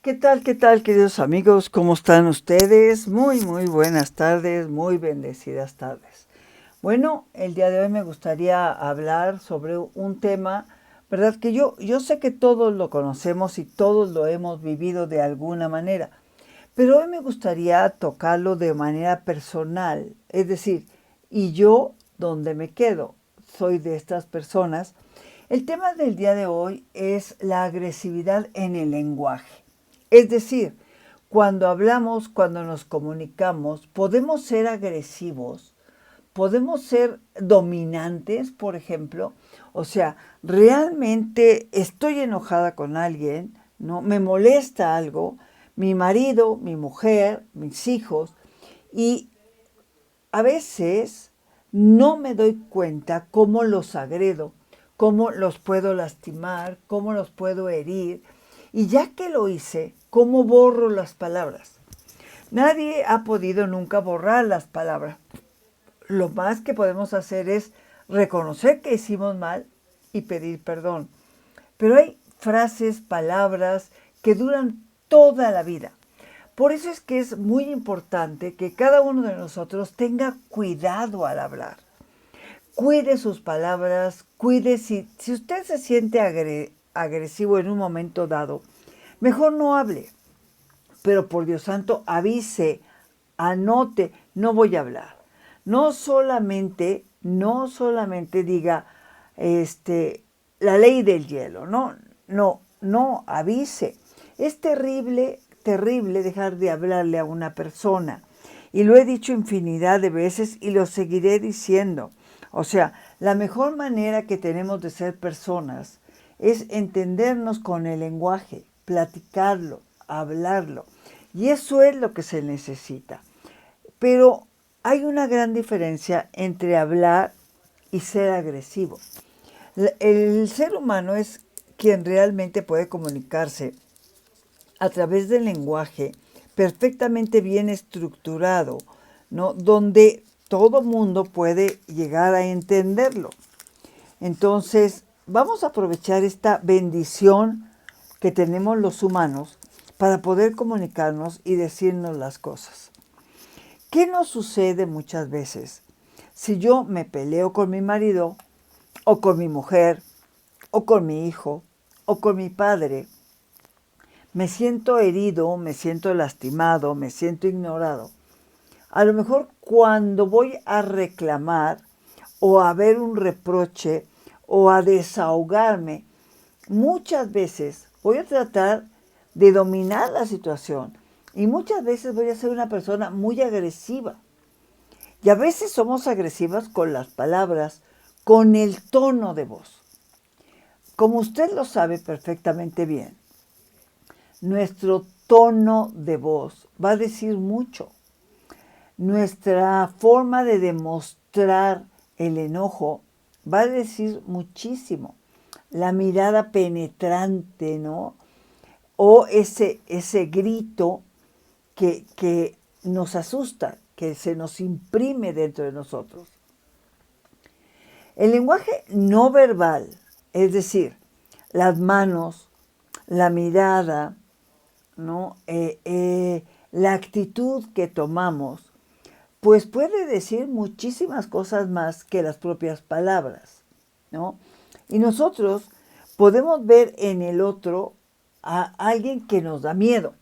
Qué tal, queridos amigos? ¿Cómo están ustedes? Muy buenas tardes, muy bendecidas tardes. Bueno, el día de hoy me gustaría hablar sobre un tema, ¿verdad? Que yo sé que todos lo conocemos y todos lo hemos vivido de alguna manera, pero hoy me gustaría tocarlo de manera personal, es decir, ¿y yo dónde me quedo? Soy de estas personas. El tema del día de hoy es la agresividad en el lenguaje. Es decir, cuando hablamos, cuando nos comunicamos, podemos ser agresivos, podemos ser dominantes, por ejemplo. O sea, realmente estoy enojada con alguien, ¿no? Me molesta algo, mi marido, mi mujer, mis hijos, y a veces no me doy cuenta cómo los agredo, cómo los puedo lastimar, cómo los puedo herir. Y ya que lo hice, ¿cómo borro las palabras? Nadie ha podido nunca borrar las palabras. Lo más que podemos hacer es reconocer que hicimos mal y pedir perdón. Pero hay frases, palabras que duran toda la vida. Por eso es que es muy importante que cada uno de nosotros tenga cuidado al hablar. Cuide sus palabras, cuide si usted se siente agresivo en un momento dado, mejor no hable. Pero por Dios santo, avise, anote, no voy a hablar. No solamente diga la ley del hielo, no, avise. Es terrible dejar de hablarle a una persona. Y lo he dicho infinidad de veces y lo seguiré diciendo. O sea, la mejor manera que tenemos de ser personas es entendernos con el lenguaje, platicarlo, hablarlo. Y eso es lo que se necesita. Pero hay una gran diferencia entre hablar y ser agresivo. El ser humano es quien realmente puede comunicarse a través del lenguaje perfectamente bien estructurado, ¿no? Donde todo mundo puede llegar a entenderlo. Entonces, vamos a aprovechar esta bendición que tenemos los humanos para poder comunicarnos y decirnos las cosas. ¿Qué nos sucede muchas veces? Si yo me peleo con mi marido, o con mi mujer, o con mi hijo, o con mi padre, me siento herido, me siento lastimado, me siento ignorado. A lo mejor cuando voy a reclamar o a ver un reproche o a desahogarme, muchas veces voy a tratar de dominar la situación y muchas veces voy a ser una persona muy agresiva. Y a veces somos agresivas con las palabras, con el tono de voz. Como usted lo sabe perfectamente bien, nuestro tono de voz va a decir mucho. Nuestra forma de demostrar el enojo va a decir muchísimo. La mirada penetrante, ¿no? O ese grito que nos asusta, que se nos imprime dentro de nosotros. El lenguaje no verbal, es decir, las manos, la mirada, ¿no? La actitud que tomamos, pues puede decir muchísimas cosas más que las propias palabras, ¿no? Y nosotros podemos ver en el otro a alguien que nos da miedo,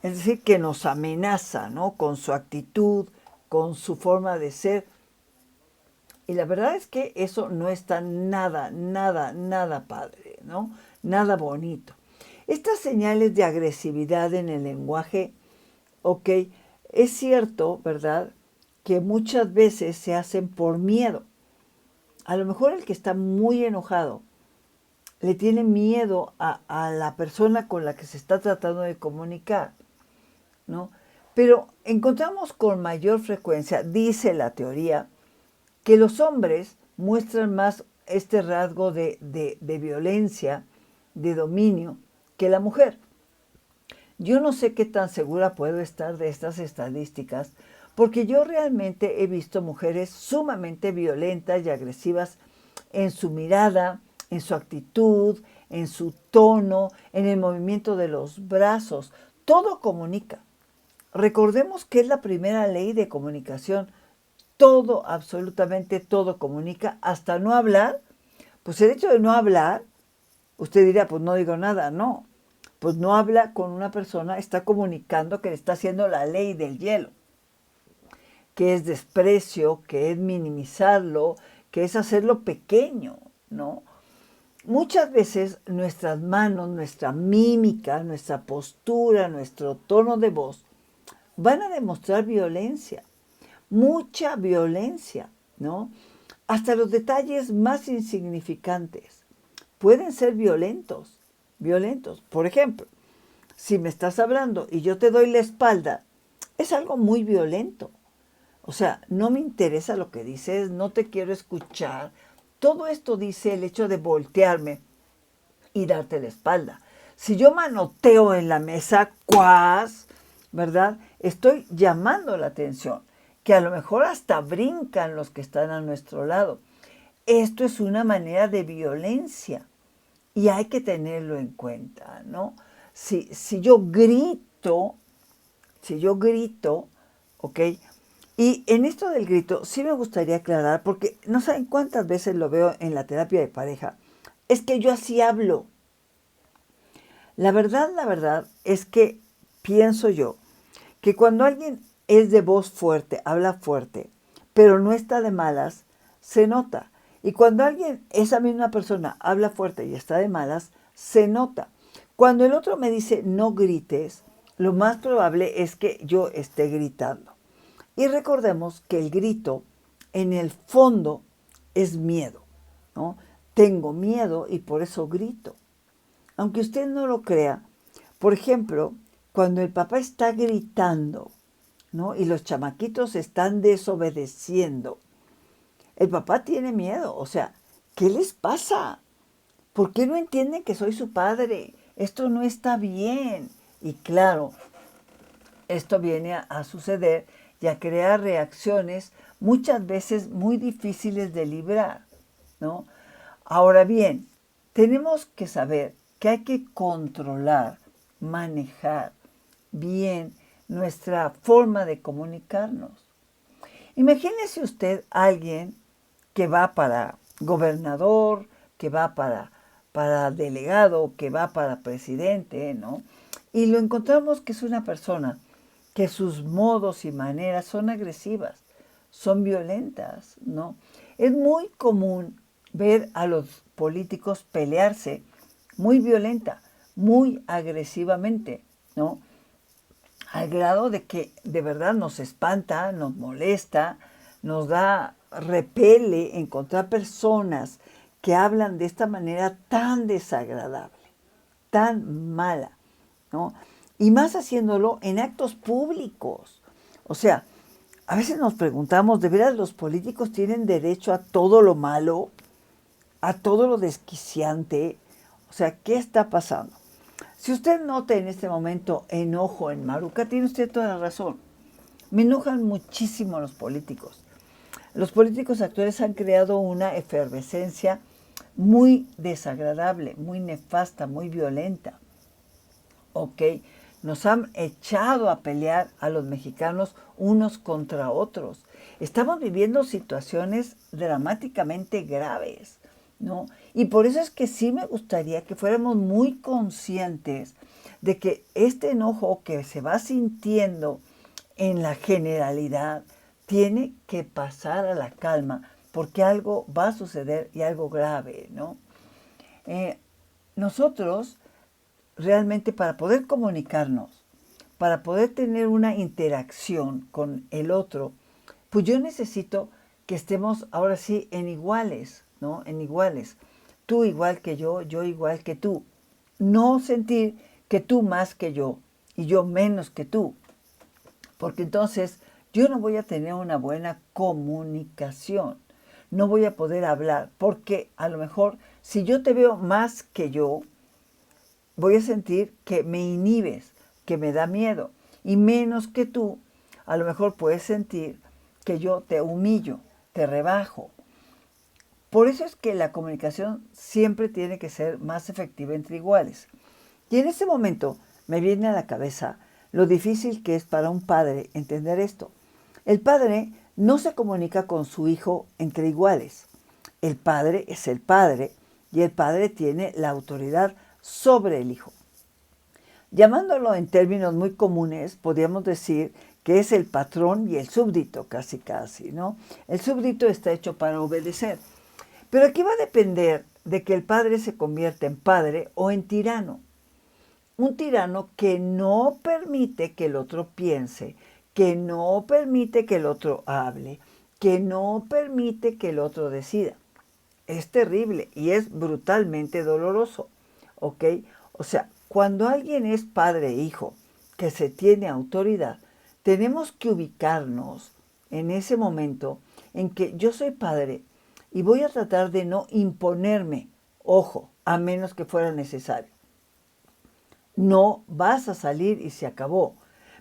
es decir, que nos amenaza, ¿no? Con su actitud, con su forma de ser. Y la verdad es que eso no está nada padre, ¿no? Nada bonito. Estas señales de agresividad en el lenguaje, ok, es cierto, ¿verdad? Que muchas veces se hacen por miedo. A lo mejor el que está muy enojado le tiene miedo a la persona con la que se está tratando de comunicar, ¿no? Pero encontramos con mayor frecuencia, dice la teoría, que los hombres muestran más este rasgo de violencia, de dominio, que la mujer. Yo no sé qué tan segura puedo estar de estas estadísticas, porque yo realmente he visto mujeres sumamente violentas y agresivas en su mirada, en su actitud, en su tono, en el movimiento de los brazos. Todo comunica. Recordemos que es la primera ley de comunicación. Todo, absolutamente todo comunica, hasta no hablar. Pues el hecho de no hablar, usted dirá, pues no digo nada, no. Pues no habla con una persona, está comunicando que le está haciendo la ley del hielo, que es desprecio, que es minimizarlo, que es hacerlo pequeño, ¿no? Muchas veces nuestras manos, nuestra mímica, nuestra postura, nuestro tono de voz van a demostrar violencia, mucha violencia, ¿no? Hasta los detalles más insignificantes pueden ser violentos, violentos. Por ejemplo, si me estás hablando y yo te doy la espalda, es algo muy violento. O sea, no me interesa lo que dices, no te quiero escuchar. Todo esto dice el hecho de voltearme y darte la espalda. Si yo manoteo en la mesa, ¡cuas!, ¿verdad? Estoy llamando la atención, que a lo mejor hasta brincan los que están a nuestro lado. Esto es una manera de violencia y hay que tenerlo en cuenta, ¿no? Si yo grito, ¿ok? Y en esto del grito sí me gustaría aclarar, porque no saben cuántas veces lo veo en la terapia de pareja, es que yo así hablo. La verdad es que pienso yo que cuando alguien es de voz fuerte, habla fuerte, pero no está de malas, se nota. Y cuando alguien, esa misma persona, habla fuerte y está de malas, se nota. Cuando el otro me dice no grites, lo más probable es que yo esté gritando. Y recordemos que el grito, en el fondo, es miedo, ¿no? Tengo miedo y por eso grito. Aunque usted no lo crea, por ejemplo, cuando el papá está gritando, ¿no?, y los chamaquitos están desobedeciendo, el papá tiene miedo. O sea, ¿qué les pasa? ¿Por qué no entienden que soy su padre? Esto no está bien. Y claro, esto viene a suceder y a crear reacciones muchas veces muy difíciles de librar, ¿no? Ahora bien, tenemos que saber que hay que controlar, manejar bien nuestra forma de comunicarnos. Imagínese usted a alguien que va para gobernador, que va para delegado, que va para presidente, ¿no? Y lo encontramos que es una persona que sus modos y maneras son agresivas, son violentas, ¿no? Es muy común ver a los políticos pelearse muy violenta, muy agresivamente, ¿no? Al grado de que de verdad nos espanta, nos molesta, nos da repele encontrar personas que hablan de esta manera tan desagradable, tan mala, ¿no? Y más haciéndolo en actos públicos. O sea, a veces nos preguntamos, ¿de veras los políticos tienen derecho a todo lo malo, a todo lo desquiciante? O sea, ¿qué está pasando? Si usted nota en este momento enojo en Maruca, tiene usted toda la razón. Me enojan muchísimo los políticos. Los políticos actuales han creado una efervescencia muy desagradable, muy nefasta, muy violenta. ¿Ok? Nos han echado a pelear a los mexicanos unos contra otros. Estamos viviendo situaciones dramáticamente graves, ¿no? Y por eso es que sí me gustaría que fuéramos muy conscientes de que este enojo que se va sintiendo en la generalidad tiene que pasar a la calma, porque algo va a suceder y algo grave, ¿no? Nosotros realmente, para poder comunicarnos, para poder tener una interacción con el otro, pues yo necesito que estemos ahora sí en iguales, ¿no? En iguales. Tú igual que yo igual que tú. No sentir que tú más que yo y yo menos que tú, porque entonces yo no voy a tener una buena comunicación. No voy a poder hablar, porque a lo mejor si yo te veo más que yo, voy a sentir que me inhibes, que me da miedo. Y menos que tú, a lo mejor puedes sentir que yo te humillo, te rebajo. Por eso es que la comunicación siempre tiene que ser más efectiva entre iguales. Y en ese momento me viene a la cabeza lo difícil que es para un padre entender esto. El padre no se comunica con su hijo entre iguales. El padre es el padre y el padre tiene la autoridad sobre el hijo. Llamándolo en términos muy comunes, podríamos decir que es el patrón y el súbdito, casi casi, ¿no? El súbdito está hecho para obedecer. Pero aquí va a depender de que el padre se convierta en padre o en tirano. Un tirano que no permite que el otro piense, que no permite que el otro hable, que no permite que el otro decida. Es terrible y es brutalmente doloroso, ¿ok? O sea, cuando alguien es padre e hijo, que se tiene autoridad, tenemos que ubicarnos en ese momento en que yo soy padre y voy a tratar de no imponerme, ojo, a menos que fuera necesario. No vas a salir y se acabó,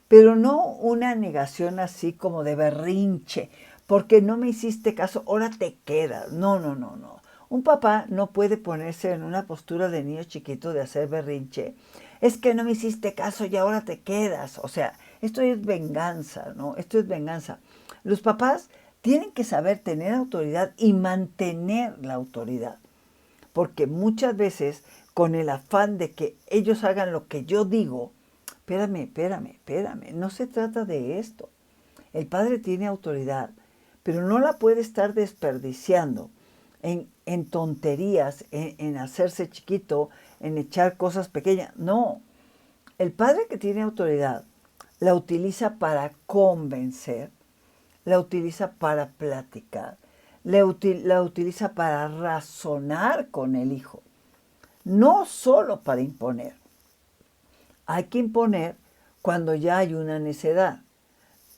pero no una negación así como de berrinche, porque no me hiciste caso, ahora te quedas. No, no, no, no. Un papá no puede ponerse en una postura de niño chiquito de hacer berrinche. Es que no me hiciste caso y ahora te quedas. O sea, esto es venganza, ¿no? Esto es venganza. Los papás tienen que saber tener autoridad y mantener la autoridad. Porque muchas veces, con el afán de que ellos hagan lo que yo digo, espérame, no se trata de esto. El padre tiene autoridad, pero no la puede estar desperdiciando en tonterías, en hacerse chiquito, en echar cosas pequeñas. No, el padre que tiene autoridad la utiliza para convencer, la utiliza para platicar, la utiliza para razonar con el hijo, no solo para imponer. Hay que imponer cuando ya hay una necedad.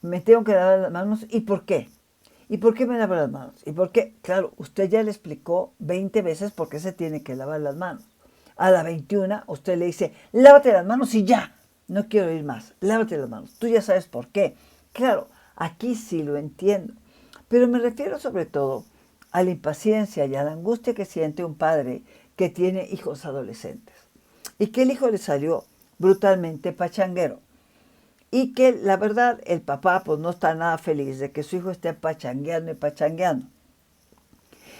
Me tengo que lavar las manos, ¿y por qué? ¿Y por qué me lavo las manos? ¿Y por qué? Claro, usted ya le explicó 20 veces por qué se tiene que lavar las manos. A la 21 usted le dice, lávate las manos y ya. No quiero ir más, lávate las manos. Tú ya sabes por qué. Claro, aquí sí lo entiendo. Pero me refiero sobre todo a la impaciencia y a la angustia que siente un padre que tiene hijos adolescentes. Y que el hijo le salió brutalmente pachanguero. Y que la verdad el papá pues no está nada feliz de que su hijo esté pachangueando y pachangueando.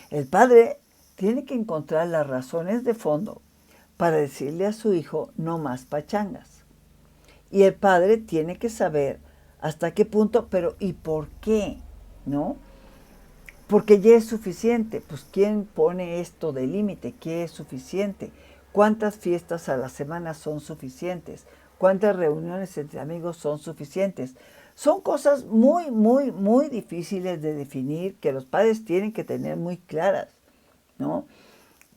El padre tiene que encontrar las razones de fondo para decirle a su hijo no más pachangas. Y el padre tiene que saber hasta qué punto, pero ¿y por qué? ¿No? Porque ya es suficiente. Pues ¿quién pone esto de límite? ¿Qué es suficiente? ¿Cuántas fiestas a la semana son suficientes? ¿Cuántas reuniones entre amigos son suficientes? Son cosas muy difíciles de definir que los padres tienen que tener muy claras, ¿no?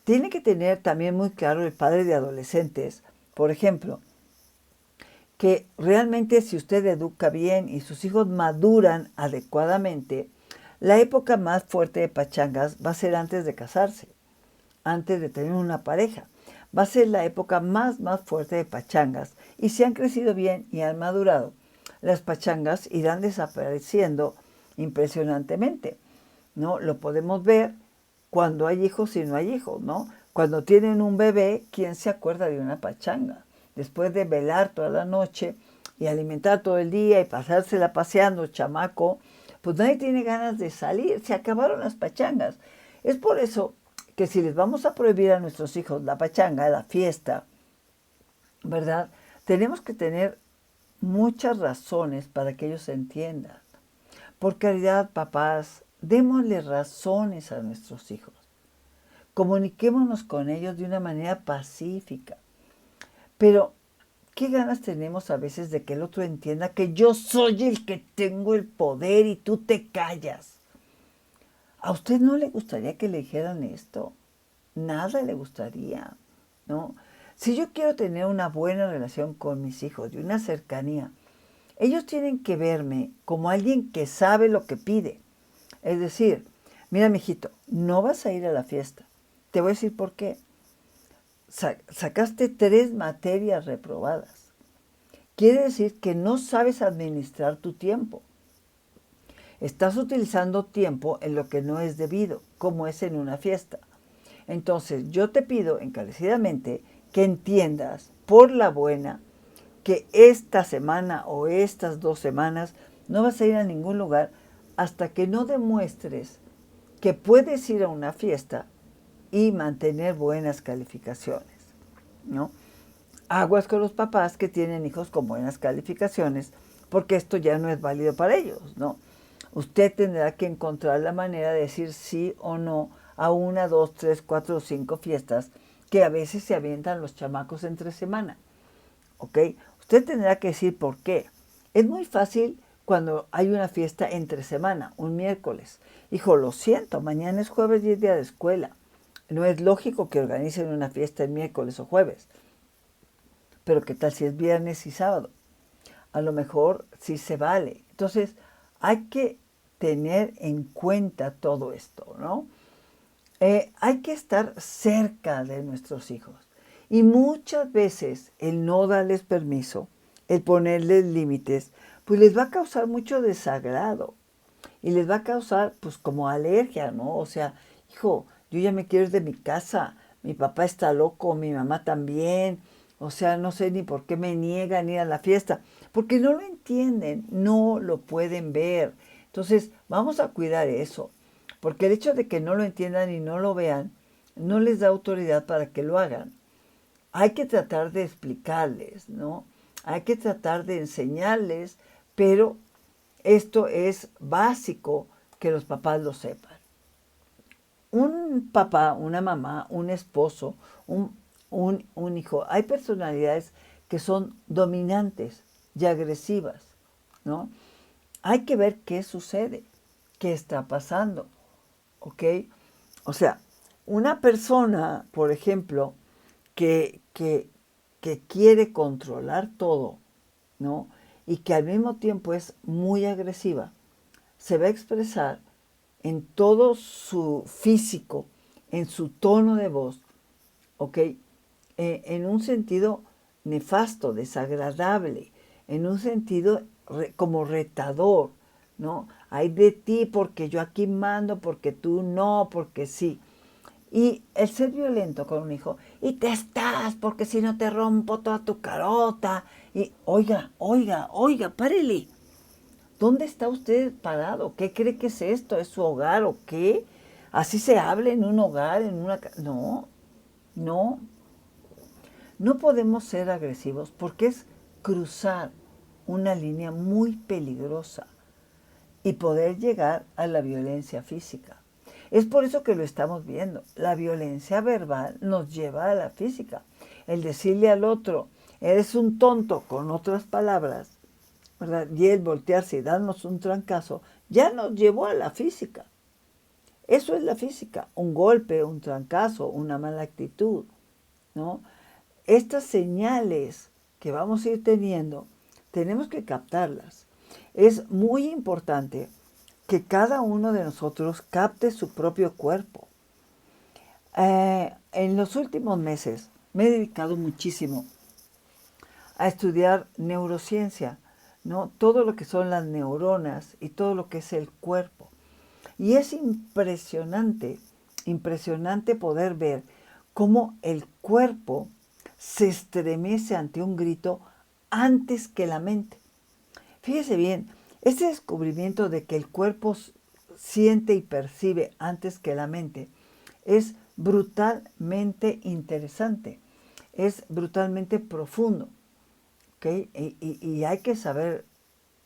Tiene que tener también muy claro el padre de adolescentes, por ejemplo, que realmente si usted educa bien y sus hijos maduran adecuadamente, la época más fuerte de pachangas va a ser antes de casarse, antes de tener una pareja. Va a ser la época más fuerte de pachangas. Y si han crecido bien y han madurado, las pachangas irán desapareciendo impresionantemente, ¿no? Lo podemos ver cuando hay hijos y no hay hijos, ¿no? Cuando tienen un bebé, ¿quién se acuerda de una pachanga? Después de velar toda la noche y alimentar todo el día y pasársela paseando, chamaco, pues nadie tiene ganas de salir, se acabaron las pachangas. Es por eso que si les vamos a prohibir a nuestros hijos la pachanga, la fiesta, ¿verdad? Tenemos que tener muchas razones para que ellos entiendan. Por caridad, papás, démosle razones a nuestros hijos. Comuniquémonos con ellos de una manera pacífica. Pero, ¿qué ganas tenemos a veces de que el otro entienda que yo soy el que tengo el poder y tú te callas? ¿A usted no le gustaría que le dijeran esto? Nada le gustaría, ¿no? Si yo quiero tener una buena relación con mis hijos, de una cercanía, ellos tienen que verme como alguien que sabe lo que pide. Es decir, mira, mijito, no vas a ir a la fiesta. Te voy a decir por qué. Sacaste 3 materias reprobadas. Quiere decir que no sabes administrar tu tiempo. Estás utilizando tiempo en lo que no es debido, como es en una fiesta. Entonces, yo te pido encarecidamente que entiendas por la buena que esta semana o estas 2 semanas no vas a ir a ningún lugar hasta que no demuestres que puedes ir a una fiesta y mantener buenas calificaciones, ¿no? Aguas con los papás que tienen hijos con buenas calificaciones, porque esto ya no es válido para ellos, ¿no? Usted tendrá que encontrar la manera de decir sí o no a 1, 2, 3, 4 o 5 fiestas que a veces se avientan los chamacos entre semana, ¿ok? Usted tendrá que decir por qué. Es muy fácil cuando hay una fiesta entre semana, un miércoles. Hijo, lo siento, mañana es jueves y es día de escuela. No es lógico que organicen una fiesta el miércoles o jueves. Pero ¿qué tal si es viernes y sábado? A lo mejor sí se vale. Entonces, hay que tener en cuenta todo esto, ¿no? Hay que estar cerca de nuestros hijos. Y muchas veces el no darles permiso, el ponerles límites, pues les va a causar mucho desagrado. Y les va a causar, pues, como alergia, ¿no? O sea, hijo, yo ya me quiero ir de mi casa, mi papá está loco, mi mamá también, o sea, no sé ni por qué me niegan ir a la fiesta, porque no lo entienden, no lo pueden ver. Entonces, vamos a cuidar eso, porque el hecho de que no lo entiendan y no lo vean, no les da autoridad para que lo hagan. Hay que tratar de explicarles, ¿no? Hay que tratar de enseñarles, pero esto es básico que los papás lo sepan. Un papá, una mamá, un esposo, un hijo, hay personalidades que son dominantes y agresivas, ¿no? Hay que ver qué sucede, qué está pasando, ¿ok? O sea, una persona, por ejemplo, que quiere controlar todo, ¿no? Y que al mismo tiempo es muy agresiva, se va a expresar en todo su físico, en su tono de voz, ¿ok? En un sentido nefasto, desagradable, en un sentido como retador, ¿no? Hay de ti porque yo aquí mando, porque tú no, porque sí. Y el ser violento con un hijo, y te estás, porque si no te rompo toda tu carota. Y oiga, oiga, oiga, párele. ¿Dónde está usted parado? ¿Qué cree que es esto? ¿Es su hogar o qué? ¿Así se habla en un hogar, en una casa? No, no. No podemos ser agresivos porque es cruzar una línea muy peligrosa y poder llegar a la violencia física. Es por eso que lo estamos viendo. La violencia verbal nos lleva a la física. El decirle al otro, eres un tonto, con otras palabras, ¿verdad? Y el voltearse y darnos un trancazo, ya nos llevó a la física. Eso es la física, un golpe, un trancazo, una mala actitud, ¿no? Estas señales que vamos a ir teniendo, tenemos que captarlas. Es muy importante que cada uno de nosotros capte su propio cuerpo. En los últimos meses me he dedicado muchísimo a estudiar neurociencia, ¿no? Todo lo que son las neuronas y todo lo que es el cuerpo. Y es impresionante, impresionante poder ver cómo el cuerpo se estremece ante un grito antes que la mente. Fíjese bien, este descubrimiento de que el cuerpo siente y percibe antes que la mente es brutalmente interesante, es brutalmente profundo, ¿ok? Y hay que saber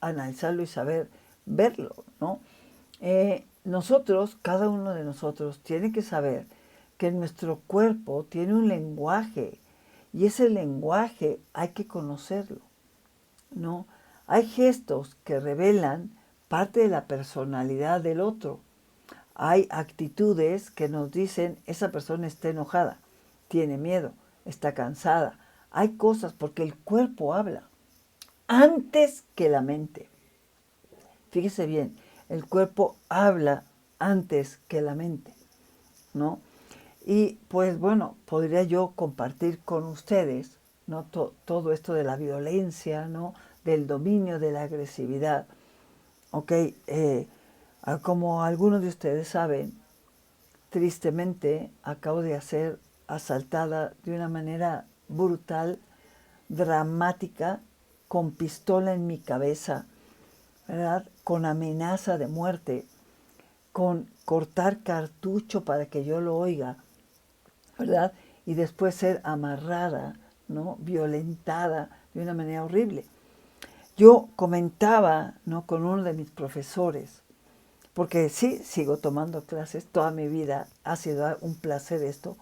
analizarlo y saber verlo, ¿no? Nosotros, cada uno de nosotros, tiene que saber que nuestro cuerpo tiene un lenguaje y ese lenguaje hay que conocerlo, ¿no? Hay gestos que revelan parte de la personalidad del otro. Hay actitudes que nos dicen esa persona está enojada, tiene miedo, está cansada. Hay cosas porque el cuerpo habla antes que la mente. Fíjese bien, el cuerpo habla antes que la mente, ¿no? Y pues bueno, podría yo compartir con ustedes, ¿no? Todo esto de la violencia, ¿no? Del dominio, de la agresividad, ¿ok? Como algunos de ustedes saben, tristemente acabo de ser asaltada de una manera brutal, dramática, con pistola en mi cabeza, ¿verdad? Con amenaza de muerte, con cortar cartucho para que yo lo oiga, ¿verdad? Y después ser amarrada, ¿no? Violentada de una manera horrible. Yo comentaba, ¿no? Con uno de mis profesores, porque sí, sigo tomando clases, toda mi vida ha sido un placer esto.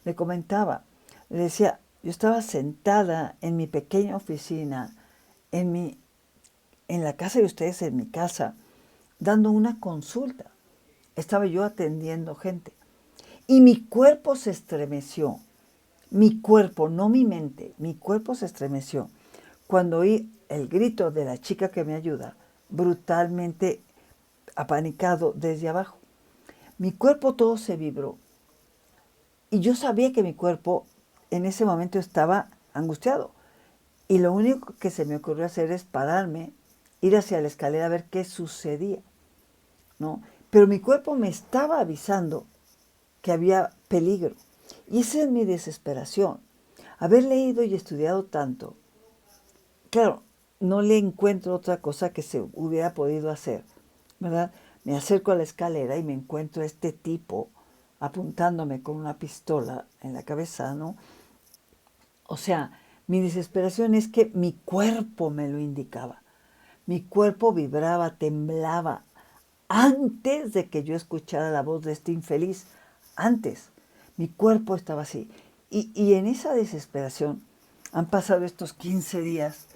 Le comentaba, le decía, yo estaba sentada en mi pequeña oficina, en la casa de ustedes, en mi casa, dando una consulta. Estaba yo atendiendo gente. Y mi cuerpo se estremeció. Mi cuerpo, no mi mente, mi cuerpo se estremeció cuando oí el grito de la chica que me ayuda, brutalmente apanicado desde abajo. Mi cuerpo todo se vibró. Y yo sabía que mi cuerpo en ese momento estaba angustiado. Y lo único que se me ocurrió hacer es pararme, ir hacia la escalera a ver qué sucedía, ¿no? Pero mi cuerpo me estaba avisando que había peligro. Y esa es mi desesperación. Haber leído y estudiado tanto, claro, no le encuentro otra cosa que se hubiera podido hacer, ¿verdad? Me acerco a la escalera y me encuentro a este tipo apuntándome con una pistola en la cabeza, ¿no? O sea, mi desesperación es que mi cuerpo me lo indicaba. Mi cuerpo vibraba, temblaba, antes de que yo escuchara la voz de este infeliz. Antes, mi cuerpo estaba así. Y en esa desesperación han pasado estos 15 días,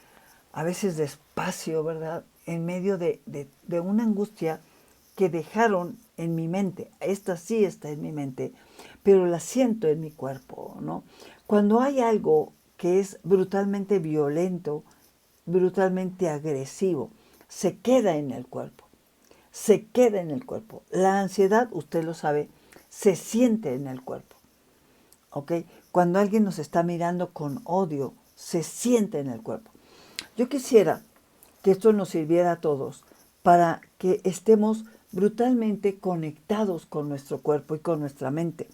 a veces despacio, ¿verdad? En medio de una angustia que dejaron en mi mente. Esta sí está en mi mente, pero la siento en mi cuerpo, ¿no? Cuando hay algo que es brutalmente violento, brutalmente agresivo, se queda en el cuerpo, se queda en el cuerpo. La ansiedad, usted lo sabe, se siente en el cuerpo, ¿ok? Cuando alguien nos está mirando con odio, se siente en el cuerpo. Yo quisiera que esto nos sirviera a todos para que estemos brutalmente conectados con nuestro cuerpo y con nuestra mente.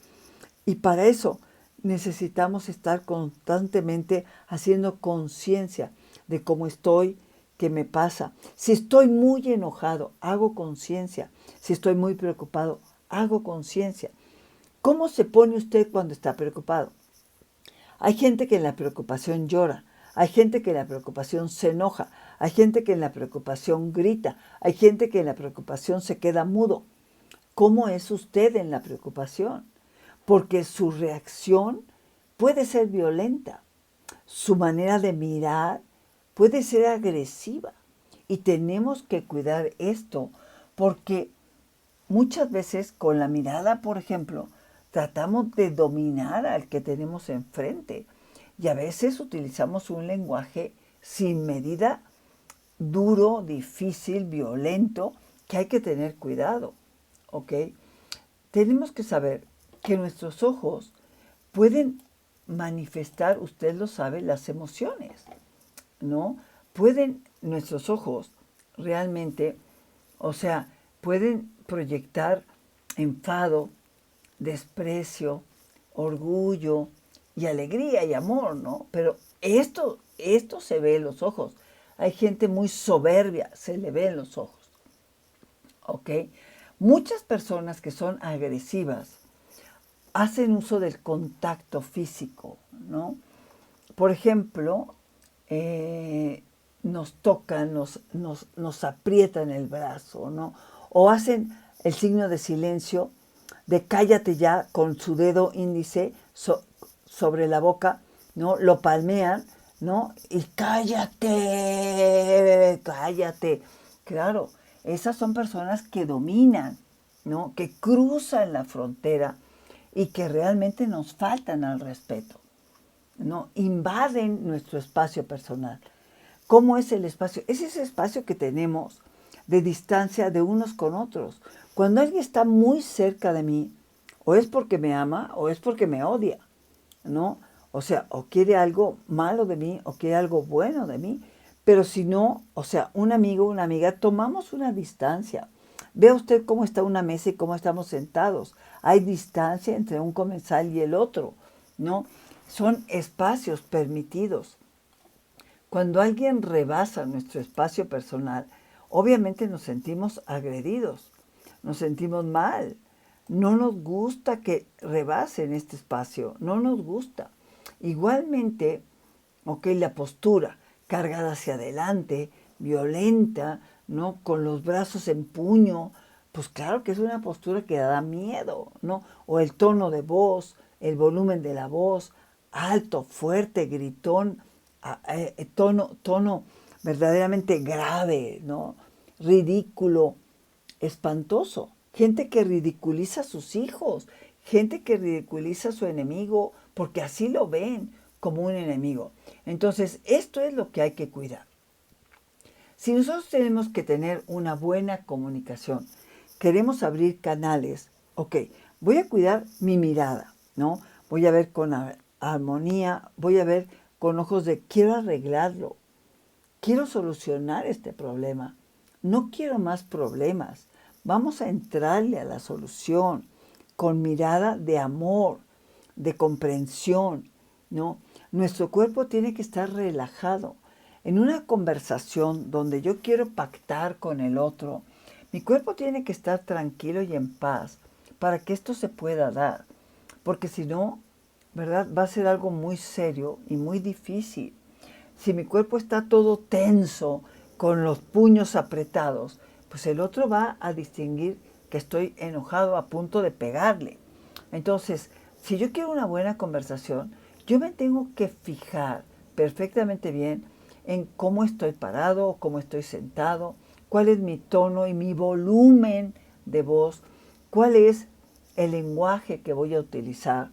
Y para eso necesitamos estar constantemente haciendo conciencia de cómo estoy, qué me pasa. Si estoy muy enojado, hago conciencia. Si estoy muy preocupado, hago conciencia. ¿Cómo se pone usted cuando está preocupado? Hay gente que en la preocupación llora, hay gente que en la preocupación se enoja, hay gente que en la preocupación grita, hay gente que en la preocupación se queda mudo. ¿Cómo es usted en la preocupación? Porque su reacción puede ser violenta, su manera de mirar puede ser agresiva y tenemos que cuidar esto porque muchas veces con la mirada, por ejemplo, tratamos de dominar al que tenemos enfrente y a veces utilizamos un lenguaje sin medida, duro, difícil, violento, que hay que tener cuidado, ¿ok? Tenemos que saber que nuestros ojos pueden manifestar, usted lo sabe, las emociones, ¿no? Pueden nuestros ojos realmente, o sea, pueden proyectar enfado, desprecio, orgullo y alegría y amor, ¿no? Pero esto se ve en los ojos. Hay gente muy soberbia, se le ve en los ojos, ¿ok? Muchas personas que son agresivas hacen uso del contacto físico, ¿no? Por ejemplo, nos tocan, nos aprietan el brazo, ¿no? O hacen el signo de silencio, de cállate ya, con su dedo índice sobre la boca, ¿no? Lo palmean, ¿no? Y cállate, cállate. Claro, esas son personas que dominan, ¿no? Que cruzan la frontera y que realmente nos faltan al respeto, ¿no? Invaden nuestro espacio personal. ¿Cómo es el espacio? Es ese espacio que tenemos de distancia de unos con otros. Cuando alguien está muy cerca de mí, o es porque me ama o es porque me odia, ¿no? O sea, o quiere algo malo de mí o quiere algo bueno de mí. Pero si no, o sea, un amigo, una amiga, tomamos una distancia. Vea usted cómo está una mesa y cómo estamos sentados. Hay distancia entre un comensal y el otro, ¿no? Son espacios permitidos. Cuando alguien rebasa nuestro espacio personal, obviamente nos sentimos agredidos, nos sentimos mal. No nos gusta que rebasen este espacio, no nos gusta. Igualmente, ok, la postura cargada hacia adelante, violenta, ¿no? Con los brazos en puño, pues claro que es una postura que da miedo, ¿no? O el tono de voz, el volumen de la voz, alto, fuerte, gritón, tono verdaderamente grave, ¿no? Ridículo, espantoso. Gente que ridiculiza a sus hijos, gente que ridiculiza a su enemigo porque así lo ven como un enemigo. Entonces, esto es lo que hay que cuidar. Si nosotros tenemos que tener una buena comunicación, queremos abrir canales, ok, voy a cuidar mi mirada, ¿no? Voy a ver con armonía, voy a ver con ojos de quiero arreglarlo, quiero solucionar este problema, no quiero más problemas, vamos a entrarle a la solución con mirada de amor, de comprensión, ¿no? Nuestro cuerpo tiene que estar relajado. En una conversación donde yo quiero pactar con el otro, mi cuerpo tiene que estar tranquilo y en paz para que esto se pueda dar. Porque si no, ¿verdad? Va a ser algo muy serio y muy difícil. Si mi cuerpo está todo tenso, con los puños apretados, pues el otro va a distinguir que estoy enojado a punto de pegarle. Entonces, si yo quiero una buena conversación, yo me tengo que fijar perfectamente bien en cómo estoy parado, cómo estoy sentado, cuál es mi tono y mi volumen de voz, cuál es el lenguaje que voy a utilizar,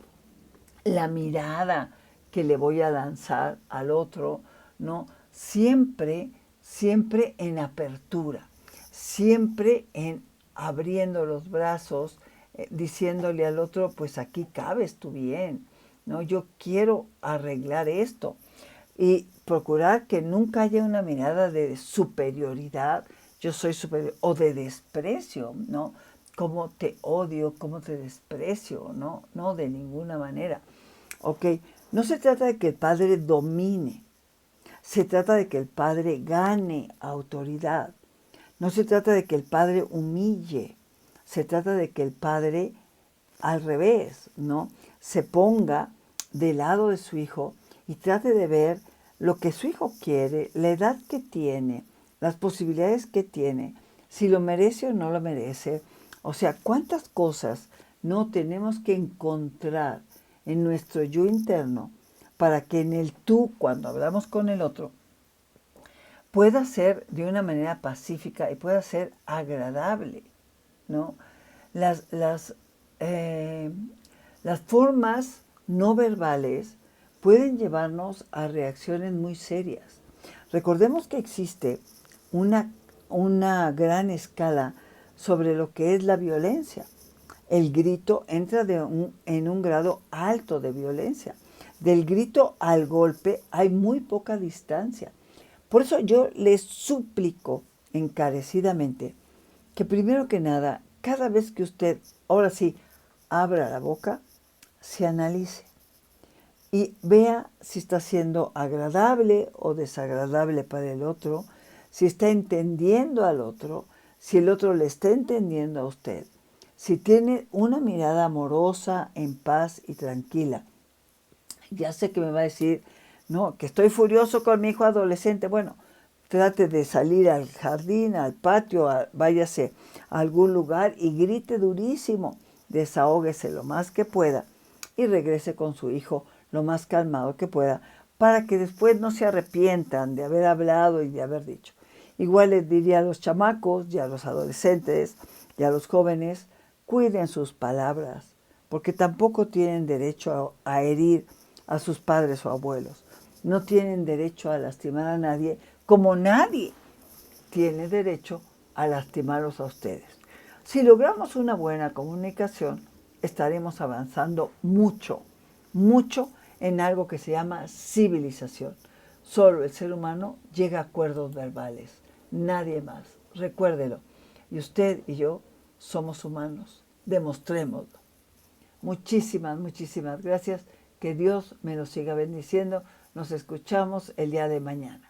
la mirada que le voy a lanzar al otro, ¿no? Siempre, siempre en apertura, siempre en abriendo los brazos, diciéndole al otro, pues aquí cabes tú bien, ¿no? Yo quiero arreglar esto. Y procurar que nunca haya una mirada de superioridad, yo soy superior, o de desprecio, ¿no? Cómo te odio, cómo te desprecio, ¿no? No, de ninguna manera. ¿Ok? No se trata de que el padre domine, se trata de que el padre gane autoridad. No se trata de que el padre humille, se trata de que el padre, al revés, ¿no? Se ponga del lado de su hijo y trate de ver lo que su hijo quiere, la edad que tiene, las posibilidades que tiene, si lo merece o no lo merece. O sea, cuántas cosas no tenemos que encontrar en nuestro yo interno para que en el tú, cuando hablamos con el otro, pueda ser de una manera pacífica y pueda ser agradable, ¿no? Las, las, eh, las formas no verbales pueden llevarnos a reacciones muy serias. Recordemos que existe una gran escala sobre lo que es la violencia. El grito entra en un grado alto de violencia. Del grito al golpe hay muy poca distancia. Por eso yo les suplico encarecidamente que primero que nada, cada vez que usted, ahora sí, abra la boca, se analice y vea si está siendo agradable o desagradable para el otro, si está entendiendo al otro, si el otro le está entendiendo a usted, si tiene una mirada amorosa, en paz y tranquila. Ya sé que me va a decir, no, que estoy furioso con mi hijo adolescente. Bueno, trate de salir al jardín, al patio, váyase a algún lugar y grite durísimo, desahóguese lo más que pueda y regrese con su hijo lo más calmado que pueda para que después no se arrepientan de haber hablado y de haber dicho. Igual les diría a los chamacos y a los adolescentes y a los jóvenes, cuiden sus palabras, porque tampoco tienen derecho a herir a sus padres o abuelos. No tienen derecho a lastimar a nadie, como nadie tiene derecho a lastimarlos a ustedes. Si logramos una buena comunicación, estaremos avanzando mucho, mucho en algo que se llama civilización. Solo el ser humano llega a acuerdos verbales, nadie más. Recuérdelo. Y usted y yo somos humanos. Demostrémoslo. Muchísimas, muchísimas gracias. Que Dios me los siga bendiciendo. Nos escuchamos el día de mañana.